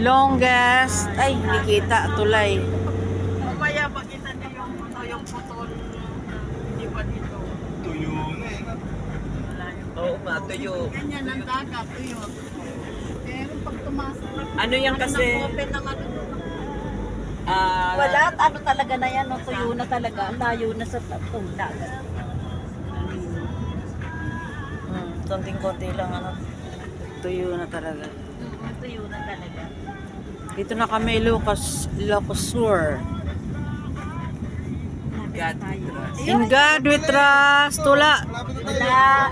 Longest. Ay, hindi kita. Tulay. Mamaya makita niyo yung putol. Hindi pa dito. Tuyo na eh. Oo, matuyo. Ganyan ang dagat, tuyo. Pero pag tumasok na Ano yan kasi? open ng ano doon. Wala, ano talaga na yan, no? Tuyo na talaga, layo na sa dagat. Konting-konti lang ano. Tuyo na talaga. Tuyo na talaga. Dito na kami Ilocos Sur. God we trust. In God we trust. Tula. Wala.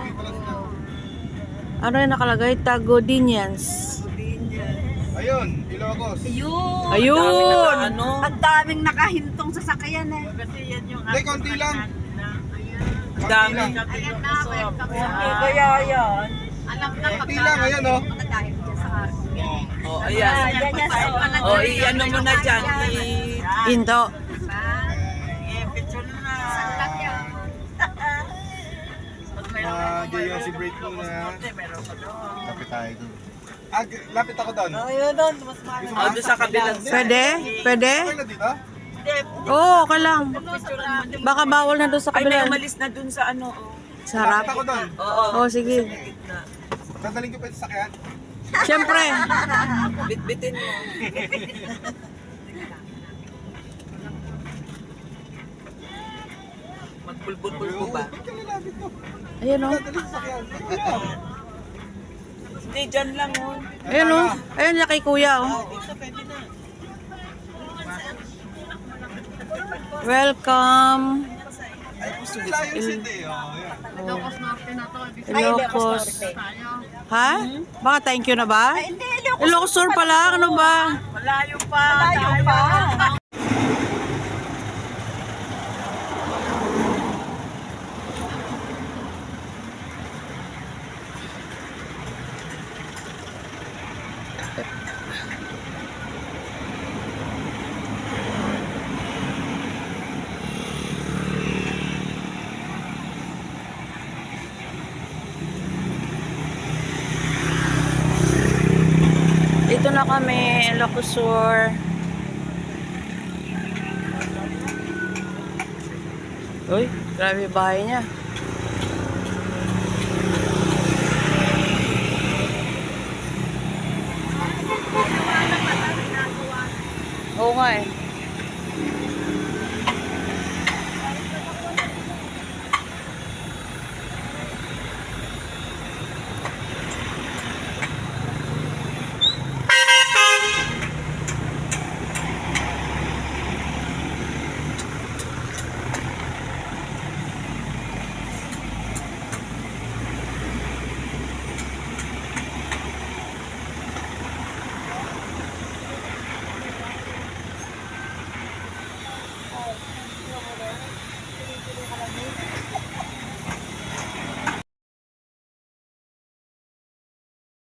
Ano yung nakalagay? Tagodinians. Ayun, Ilocos. Ayun. Ayun! Ano? Ang daming nakahintong sasakyan eh. Kasi yan yung Hindi, konti lang. Ang dami. lang. Ayan na, welcome sa... Kaya yan. Alam na Konti lang, ayan oh. Dahil dyan sa arko. Oh, ayan. Yan yan sa Oh, i-ano mo na dyan. Into. Eh, picture na. Nagyayo si break muna. Meron ko doon. Lapit tayo doon. Lapit ako doon. Ayun doon, mas mahal. Oh, doon sa kabilang Pwede? Pwede? Okay na dito? Oo, okay lang. Baka bawal na doon sa Ay, may kabila. umalis na doon sa ano. Oh. Sa harap. Lapit ako doon. Oo. Oo, sige. Gitna. Dadaling ko pa yung sasakyan. Siyempre. Bitbitin mo. Magbulbul-bulbo ba? Ba't ka lalapit mo? Ayun o. Dadaling sasakyan. Hindi, dyan lang oh. Ayun o. Ayun na kay kuya o. Welcome. Ay, gusto nila yung city. Oh, yan. Ilocos Norte na to. Ilocos. Tayo. Ha? Baka thank you na ba? Hindi, Ilocos Sur pala. Ano ba? Malayo pa. Malayo pa. Dito na kami, Ilocos Sur. Uy, grabe yung bahay niya. Oo nga eh.